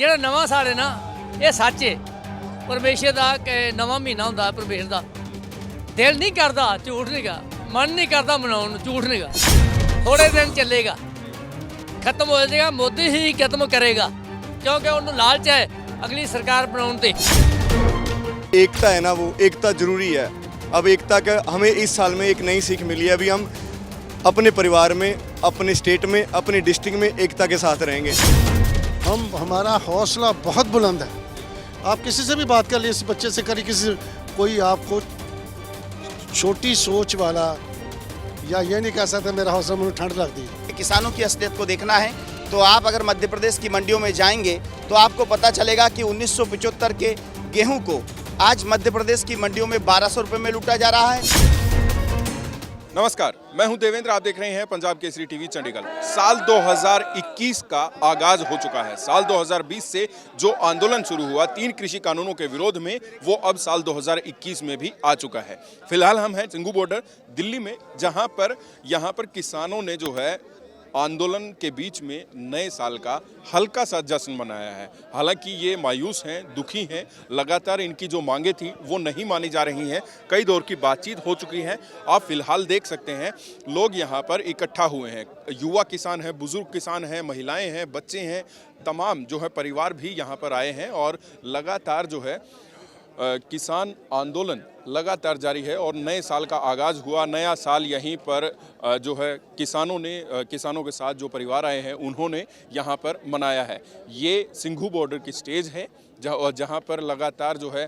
ਜਿਹੜਾ ਨਵਾਂ ਸਾਲ ਹੈ ਨਾ ਇਹ ਸੱਚ ਹੈ ਪਰਮੇਸ਼ਰ ਦਾ ਕਿ ਨਵਾਂ ਮਹੀਨਾ ਹੁੰਦਾ ਪਰਮੇਸ਼ਰ ਦਾ ਦਿਲ ਨਹੀਂ ਕਰਦਾ ਝੂਠ ਨਹੀਂਗਾ ਮਨ ਨਹੀਂ ਕਰਦਾ ਮਨਾਉਣ ਨੂੰ ਝੂਠ ਨਹੀਂਗਾ ਥੋੜੇ ਦਿਨ ਚੱਲੇਗਾ ਖਤਮ ਹੋ ਜਾਏਗਾ ਮੋਦੀ ਹੀ ਖਤਮ ਕਰੇਗਾ क्योंकि उन्होंने लालच है अगली सरकार बनाने ते एकता है ना वो एकता जरूरी है। अब एकता का हमें इस साल में एक नई सीख मिली है। अभी हम अपने परिवार में अपने स्टेट में अपने डिस्ट्रिक्ट में एकता के साथ रहेंगे। हमारा हौसला बहुत बुलंद है। आप किसी से भी बात कर लिए इस बच्चे से करिए किसी कोई आपको छोटी सोच वाला या ये नहीं कह सकता मेरा हौसला मुझे ठंड लगती है। किसानों की असलियत को देखना है तो आप अगर मध्य प्रदेश की मंडियों में जाएंगे तो आपको पता चलेगा कि 1975 के गेहूं को आज मध्य प्रदेश की मंडियों में 1200 रुपये में लूटा जा रहा है। नमस्कार, मैं हूं देवेंद्र। आप देख रहे हैं पंजाब केसरी टीवी चंडीगढ़। साल 2021 का आगाज हो चुका है। साल 2020 से जो आंदोलन शुरू हुआ 3 कृषि कानूनों के विरोध में, वो अब साल 2021 में भी आ चुका है। फिलहाल हम हैं सिंघू बॉर्डर दिल्ली में, जहां पर यहाँ पर किसानों ने जो है आंदोलन के बीच में नए साल का हल्का सा जश्न मनाया है। हालांकि ये मायूस हैं, दुखी हैं, लगातार इनकी जो मांगे थी वो नहीं मानी जा रही हैं। कई दौर की बातचीत हो चुकी है। आप फिलहाल देख सकते हैं लोग यहाँ पर इकट्ठा हुए हैं। युवा किसान हैं, बुजुर्ग किसान हैं, महिलाएं हैं, बच्चे हैं, तमाम जो है परिवार भी यहाँ पर आए हैं और लगातार जो है किसान आंदोलन लगातार जारी है और नए साल का आगाज़ हुआ। नया साल यहीं पर जो है किसानों के साथ जो परिवार आए हैं उन्होंने यहाँ पर मनाया है। ये सिंघू बॉर्डर की स्टेज है जहाँ पर लगातार जो है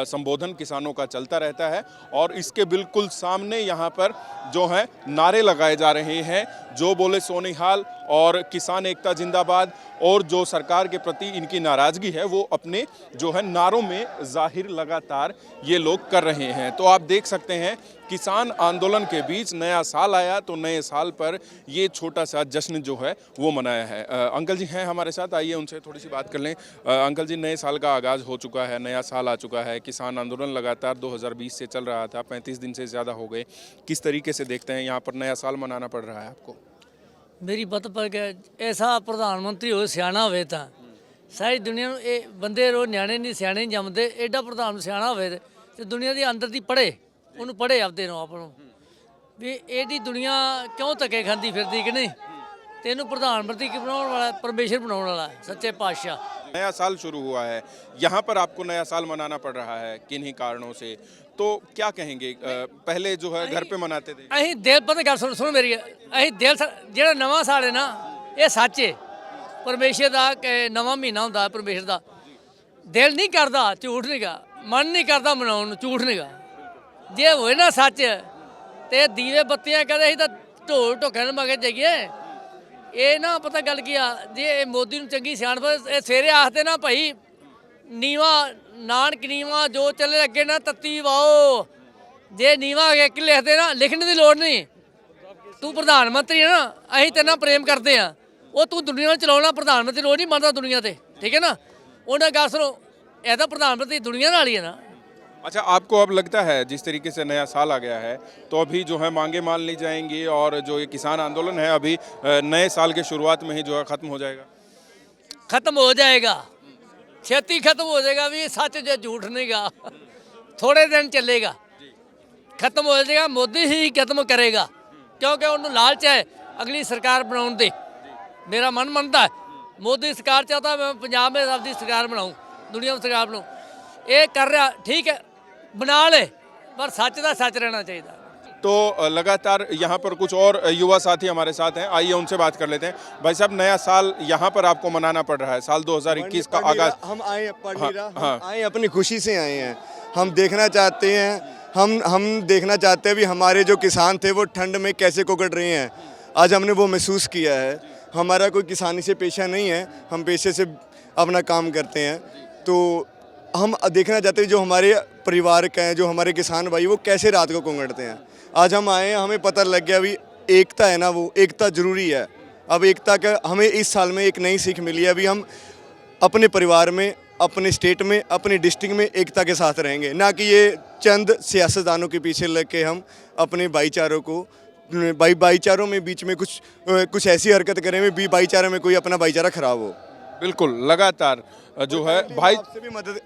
संबोधन किसानों का चलता रहता है और इसके बिल्कुल सामने यहाँ पर जो है नारे लगाए जा रहे हैं, जो बोले सोनिहाल और किसान एकता जिंदाबाद, और जो सरकार के प्रति इनकी नाराज़गी है वो अपने जो है नारों में जाहिर लगातार ये लोग कर रहे हैं। तो आप देख सकते हैं किसान आंदोलन के बीच नया साल आया तो नए साल पर ये छोटा सा जश्न जो है वो मनाया है। अंकल जी हैं हमारे साथ, आइए उनसे थोड़ी सी बात कर लें। अंकल जी, नए साल का आगाज़ हो चुका है, नया साल आ चुका है। किसान आंदोलन लगातार 2020 से चल रहा था, 35 दिन से ज़्यादा हो गए। किस तरीके से देखते हैं यहाँ पर नया साल मनाना पड़ रहा है आपको? मेरी बत पर के ऐसा प्रधानमंत्री हो सियाना होवे तां सारी दुनिया ਨੂੰ ਇਹ ਬੰਦੇ ਰੋ ਨਿਆਣੇ ਨਹੀਂ ਸਿਆਣੇ ਨਹੀਂ ਜੰਮਦੇ। ਐਡਾ ਪ੍ਰਧਾਨ ਸਿਆਣਾ ਹੋਵੇ ਤੇ ਦੁਨੀਆ ਦੇ ਅੰਦਰ ਦੀ ਪੜ੍ਹੇ, ਉਹਨੂੰ ਪੜ੍ਹੇ ਆਪਦੇ ਨੂੰ ਆਪ ਨੂੰ ਵੀ ਇਹਦੀ ਦੁਨੀਆ ਕਿਉਂ ਧੱਕੇ ਖਾਂਦੀ ਫਿਰਦੀ ਕਿ ਨਹੀਂ, ਤੇ ਇਹਨੂੰ ਪ੍ਰਧਾਨ ਮੰਤਰੀ ਕੀ ਬਣਾਉਣ ਵਾਲਾ परमेश्वर ਬਣਾਉਣ वाला सच्चे पातशाह। नया साल शुरू हुआ है, यहाँ पर आपको नया साल मनाना पड़ रहा है किन्हीं कारणों से, तो क्या कहेंगे? पहले जो है घर पे मनाते थे। ਅਸੀਂ ਦਿਲ ਪਤਾ ਗੱਲ ਸੁਣ ਮੇਰੀ, ਅਸੀਂ ਦਿਲ ਜਿਹੜਾ ਨਵਾਂ ਸਾਲ ਹੈ ਨਾ ਇਹ ਸੱਚ ਹੈ ਪਰਮੇਸ਼ਰ ਦਾ ਕਿ ਨਵਾਂ ਮਹੀਨਾ ਹੁੰਦਾ ਪਰਮੇਸ਼ਰ ਦਾ ਦਿਲ ਨਹੀਂ ਕਰਦਾ ਝੂਠ ਨਹੀਂਗਾ ਮਨ ਨਹੀਂ ਕਰਦਾ ਮਨਾਉਣ ਨੂੰ ਝੂਠ ਨਹੀਂਗਾ। ਜੇ ਹੋਏ ਨਾ ਸੱਚ ਤੇ ਦੀਵੇ ਬੱਤੀਆਂ ਕਹਿੰਦੇ ਅਸੀਂ ਤਾਂ ਢੋਲ ਢੋਕਿਆਂ ਨੂੰ ਮਗੇ ਜਾਈਏ। ਇਹ ਨਾ ਪਤਾ ਗੱਲ ਕੀ ਆ, ਜੇ ਮੋਦੀ ਨੂੰ ਚੰਗੀ ਸਿਆਣਪ ਇਹ ਸਵੇਰੇ ਆਖਦੇ ਨਾ ਭਾਈ ਨੀਵਾ ਨਾਨਕ ਨੀਵਾ ਜੋ ਚੱਲੇ ਅੱਗੇ ਨਾ ਤੱਤੀ ਵਾਓ, ਜੇ ਨੀਵਾ ਇੱਕ ਲਿਖਦੇ ਨਾ ਲਿਖਣ ਦੀ ਲੋੜ ਨਹੀਂ। ਤੂੰ ਪ੍ਰਧਾਨ ਮੰਤਰੀ ਹੈ ਨਾ, ਅਸੀਂ ਤੇਰੇ ਨਾਲ ਪ੍ਰੇਮ ਕਰਦੇ ਆ, ਉਹ ਤੂੰ ਦੁਨੀਆ ਨੂੰ ਚਲਾਉਣਾ ਪ੍ਰਧਾਨ ਮੰਤਰੀ ਰੋਜ਼ ਨਹੀਂ ਮੰਨਦਾ ਦੁਨੀਆ ਤੇ, ਠੀਕ ਹੈ ਨਾ। ਉਹਨਾਂ ਗੱਲ ਸੁਣੋ, ਇਹਦਾ ਪ੍ਰਧਾਨ ਮੰਤਰੀ ਦੁਨੀਆ ਨਾਲ ही है ना। अच्छा, आपको अब लगता है जिस तरीके से नया साल आ गया है तो अभी जो है मांगे मान ली जाएंगी और जो ये किसान आंदोलन है अभी नए साल के शुरुआत में ही जो है ख़त्म हो जाएगा? ख़त्म हो जाएगा, छेती ख़त्म हो जाएगा भी सच जो झूठ नहीं गा। थोड़े दिन चलेगा, ख़त्म हो जाएगा, मोदी ही खत्म करेगा क्योंकि उन्होंने लालच है अगली सरकार बनाने दे। मेरा मन मनता है मोदी सरकार चाहता मैं पंजाब में अपनी सरकार बनाऊँ, दुनिया में सरकार बनाऊँ। ये कर रहा ठीक है, बना ले, पर सच का सच रहना चाहिए। तो लगातार यहाँ पर कुछ और युवा साथी हमारे साथ हैं, आइए उनसे बात कर लेते हैं। भाई साहब, नया साल यहाँ पर आपको मनाना पड़ रहा है, साल 2021 का आगाज। हम आए पढ़ नहीं रहा, हम आए अपनी खुशी से आए हैं। हम देखना चाहते हैं, हम देखना चाहते हैं भी हमारे जो किसान थे वो ठंड में कैसे कुकड़ रहे हैं। आज हमने वो महसूस किया है। हमारा कोई किसानी से पेशा नहीं है, हम पेशे से अपना काम करते हैं। तो हम देखना चाहते हैं जो हमारे परिवार का है, जो हमारे किसान भाई वो कैसे रात को कुंगड़ते हैं। आज हम आए हैं, हमें पता लग गया भी एकता है ना वो एकता ज़रूरी है। अब एकता का हमें इस साल में एक नई सीख मिली है। अभी हम अपने परिवार में अपने स्टेट में अपने डिस्ट्रिक्ट में एकता के साथ रहेंगे, ना कि ये चंद सियासतदानों के पीछे लग के हम अपने भाईचारों को भाईचारों में बीच में कुछ ऐसी हरकत करें भी भाईचारे में कोई अपना भाईचारा खराब हो। बिल्कुल लगातार जो है भाई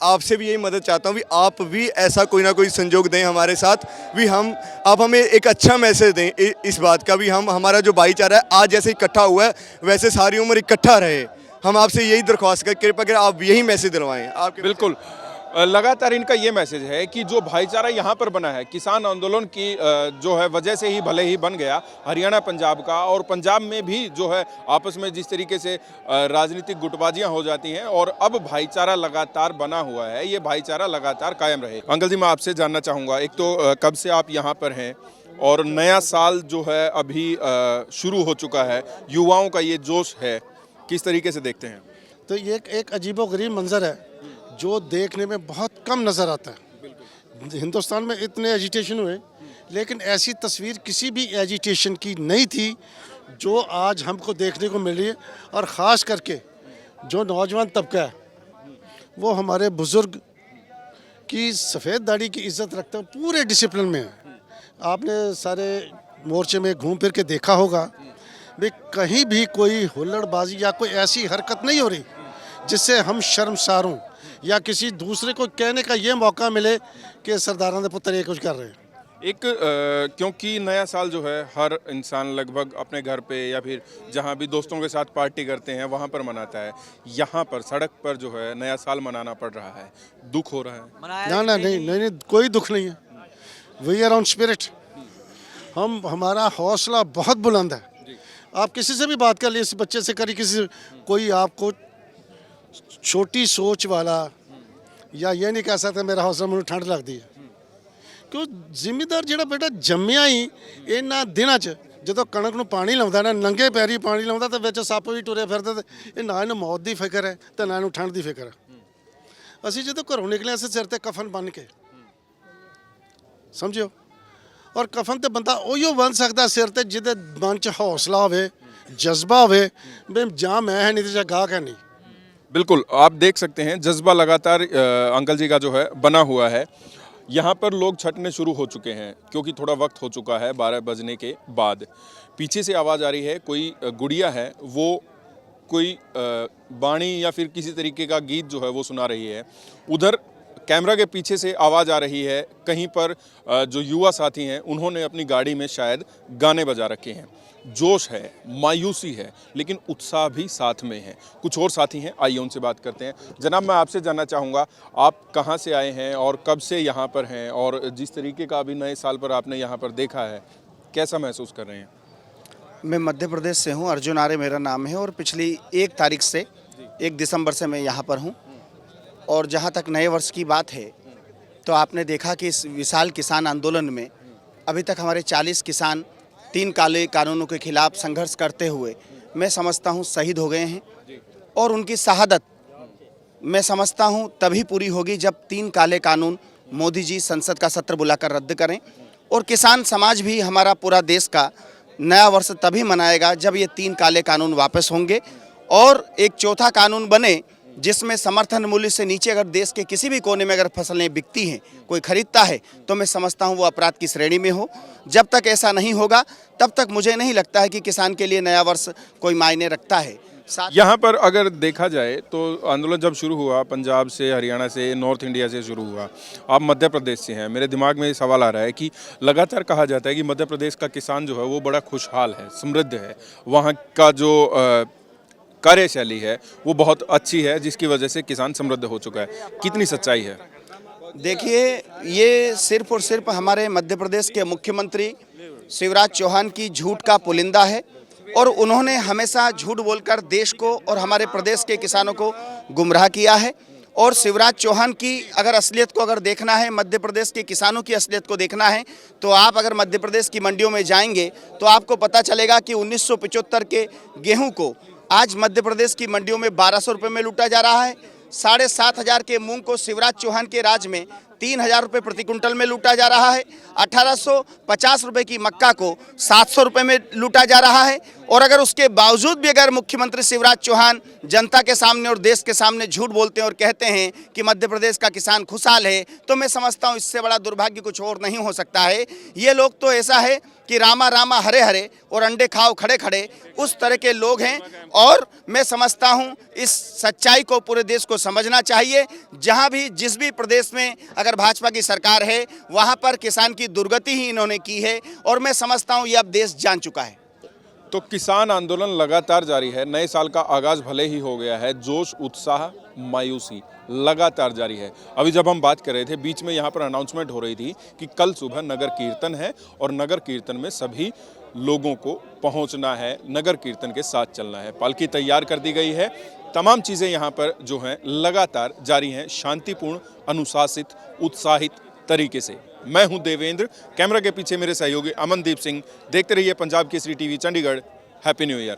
आपसे भी यही मदद चाहता हूँ भी आप भी ऐसा कोई ना कोई संजोग दें हमारे साथ भी हम आप हमें एक अच्छा मैसेज दें इस बात का भी हम हमारा जो भाईचारा है आज जैसे इकट्ठा हुआ है वैसे सारी उम्र इकट्ठा रहे। हम आपसे यही दरख्वास्त कर कृपया कर आप यही मैसेज दिलवाएं आपके। बिल्कुल लगातार इनका ये मैसेज है कि जो भाईचारा यहाँ पर बना है किसान आंदोलन की जो है वजह से ही भले ही बन गया हरियाणा पंजाब का, और पंजाब में भी जो है आपस में जिस तरीके से राजनीतिक गुटबाजियां हो जाती हैं और अब भाईचारा लगातार बना हुआ है, ये भाईचारा लगातार कायम रहे। अंकल जी मैं आपसे जानना चाहूँगा, एक तो कब से आप यहाँ पर हैं और नया साल जो है अभी शुरू हो चुका है, युवाओं का ये जोश है, किस तरीके से देखते हैं? तो ये एक अजीबोगरीब मंजर है जो देखने में बहुत कम नज़र आता है। हिंदुस्तान में इतने एजिटेशन हुए लेकिन ऐसी तस्वीर किसी भी एजिटेशन की नहीं थी जो आज हमको देखने को मिल रही है। और ख़ास करके जो नौजवान तबका है वो हमारे बुज़ुर्ग की सफ़ेद दाढ़ी की इज़्ज़त रखते हैं, पूरे डिसिप्लिन में है। आपने सारे मोर्चे में घूम फिर के देखा होगा भाई कहीं भी कोई हुल्लड़बाजी या कोई ऐसी हरकत नहीं हो रही जिससे हम शर्मसार हों या किसी दूसरे को कहने का ये मौका मिले कि सरदारां दे पुत्र ये कुछ कर रहे हैं। एक क्योंकि नया साल जो है हर इंसान लगभग अपने घर पे या फिर जहाँ भी दोस्तों के साथ पार्टी करते हैं वहाँ पर मनाता है, यहाँ पर सड़क पर जो है नया साल मनाना पड़ रहा है, दुख हो रहा है? ना ना नहीं, कोई दुख नहीं है। वी आर ऑन स्पिरिट, हमारा हौसला बहुत बुलंद है। आप किसी से भी बात कर लीजिए, इस बच्चे से करिए, किसी कोई आपको छोटी सोच वाला या ये नहीं कह सकता मेरा हौसला मुझे ठंड लगती है। क्यों ਜ਼ਿਮੀਦਾਰ ਜਿਹੜਾ बेटा जम्मिया ही ਇਹਨਾਂ ਦਿਨਾਂ 'ਚ ਜਦੋਂ ਕਣਕ ਨੂੰ ਪਾਣੀ ਲਾਉਂਦਾ ਨਾ ਨੰਗੇ ਪੈਰੀ ਪਾਣੀ ਲਾਉਂਦਾ ਤੇ ਵਿੱਚ ਸੱਪ ਵੀ ਟੁਰੇ ਫਿਰਦੇ ਤੇ ਇਹ ਨਾ ਇਹਨੂੰ ਮੌਤ ਦੀ ਫਿਕਰ ਹੈ ਤੇ ਨਾ ਇਹਨੂੰ ਠੰਡ ਦੀ ਫਿਕਰ ਹੈ। ਅਸੀਂ ਜਦੋਂ ਘਰੋਂ ਨਿਕਲੇ ਅਸੀਂ ਸਿਰ ਤੇ ਕਫਨ ਬੰਨ ਕੇ, ਸਮਝਿਓ, ਔਰ ਕਫਨ ਤੇ ਬੰਦਾ ਉਹੀਓ ਬੰਨ ਸਕਦਾ ਸਿਰ ਤੇ ਜਿਹਦੇ ਮਨ 'ਚ ਹੌਸਲਾ ਹੋਵੇ, ਜਜ਼ਬਾ ਹੋਵੇ ਵੀ ਜਾਂ ਮੈਂ ਹੈ ਨਹੀਂ ਤੇ ਜਾਂ ਗਾਹਕ ਹੈ नहीं। बिल्कुल आप देख सकते हैं जज्बा लगातार अंकल जी का जो है बना हुआ है। यहाँ पर लोग छठने शुरू हो चुके हैं क्योंकि थोड़ा वक्त हो चुका है 12 बजने के बाद। पीछे से आवाज़ आ रही है, कोई गुड़िया है वो कोई बाणी या फिर किसी तरीके का गीत जो है वो सुना रही है। उधर कैमरा के पीछे से आवाज़ आ रही है, कहीं पर जो युवा साथी हैं उन्होंने अपनी गाड़ी में शायद गाने बजा रखे हैं। जोश है, मायूसी है, लेकिन उत्साह भी साथ में है। कुछ और साथी हैं, आइए उनसे बात करते हैं। जनाब मैं आपसे जानना चाहूँगा आप कहाँ से आए हैं और कब से यहाँ पर हैं, और जिस तरीके का अभी नए साल पर आपने यहाँ पर देखा है कैसा महसूस कर रहे हैं? मैं मध्य प्रदेश से हूँ, अर्जुन आर्य मेरा नाम है, और पिछली 1 तारीख से 1 दिसंबर से मैं यहाँ पर हूँ। और जहाँ तक नए वर्ष की बात है तो आपने देखा कि इस विशाल किसान आंदोलन में अभी तक हमारे 40 किसान 3 काले कानूनों के खिलाफ संघर्ष करते हुए मैं समझता हूँ शहीद हो गए हैं। और उनकी शहादत मैं समझता हूँ तभी पूरी होगी जब 3 काले कानून मोदी जी संसद का सत्र बुलाकर रद्द करें। और किसान समाज भी हमारा पूरा देश का नया वर्ष तभी मनाएगा जब ये 3 काले कानून वापस होंगे और एक चौथा कानून बने जिसमें समर्थन मूल्य से नीचे अगर देश के किसी भी कोने में अगर फसलें बिकती हैं, कोई खरीदता है, तो मैं समझता हूं वो अपराध की श्रेणी में हो। जब तक ऐसा नहीं होगा तब तक मुझे नहीं लगता है कि किसान के लिए नया वर्ष कोई मायने रखता है। यहाँ पर अगर देखा जाए तो आंदोलन जब शुरू हुआ पंजाब से, हरियाणा से, नॉर्थ इंडिया से शुरू हुआ, आप मध्य प्रदेश से हैं, मेरे दिमाग में ये सवाल आ रहा है कि लगातार कहा जाता है कि मध्य प्रदेश का किसान जो है वो बड़ा खुशहाल है, समृद्ध है, वहाँ का जो कार्यशैली है वो बहुत अच्छी है जिसकी वजह से किसान समृद्ध हो चुका है। कितनी सच्चाई है? देखिए, ये सिर्फ और सिर्फ हमारे मध्य प्रदेश के मुख्यमंत्री शिवराज चौहान की झूठ का पुलिंदा है, और उन्होंने हमेशा झूठ बोलकर देश को और हमारे प्रदेश के किसानों को गुमराह किया है। और शिवराज चौहान की अगर असलियत को अगर देखना है, मध्य प्रदेश के किसानों की असलियत को देखना है, तो आप अगर मध्य प्रदेश की मंडियों में जाएंगे तो आपको पता चलेगा कि 1975 के गेहूं को आज मध्य प्रदेश की मंडियों में 1200 रुपये में लूटा जा रहा है। 7,500 के मूंग को शिवराज चौहान के राज में 3,000 रुपये प्रति कुंटल में लूटा जा रहा है। 1,850 रुपये की मक्का को 700 रुपये में लूटा जा रहा है। और अगर उसके बावजूद भी अगर मुख्यमंत्री शिवराज चौहान जनता के सामने और देश के सामने झूठ बोलते हैं और कहते हैं कि मध्य प्रदेश का किसान खुशहाल है, तो मैं समझता हूँ इससे बड़ा दुर्भाग्य कुछ और नहीं हो सकता है। ये लोग तो ऐसा है कि रामा रामा हरे हरे और अंडे खाओ खड़े खड़े, उस तरह के लोग हैं। और मैं समझता हूं इस सच्चाई को पूरे देश को समझना चाहिए। जहां भी जिस भी प्रदेश में अगर भाजपा की सरकार है वहां पर किसान की दुर्गति ही इन्होंने की है, और मैं समझता हूं ये अब देश जान चुका है। तो किसान आंदोलन लगातार जारी है। नए साल का आगाज भले ही हो गया है, जोश उत्साह मायूसी लगातार जारी है। अभी जब हम बात कर रहे थे, बीच में यहाँ पर अनाउंसमेंट हो रही थी कि कल सुबह नगर कीर्तन है और नगर कीर्तन में सभी लोगों को पहुंचना है, नगर कीर्तन के साथ चलना है। पालकी तैयार कर दी गई है, तमाम चीज़ें यहाँ पर जो हैं लगातार जारी हैं, शांतिपूर्ण, अनुशासित, उत्साहित तरीके से। मैं हूं देवेंद्र, कैमरा के पीछे मेरे सहयोगी अमनदीप सिंह। देखते रहिए Punjab Kesari TV Chandigarh. Happy new year.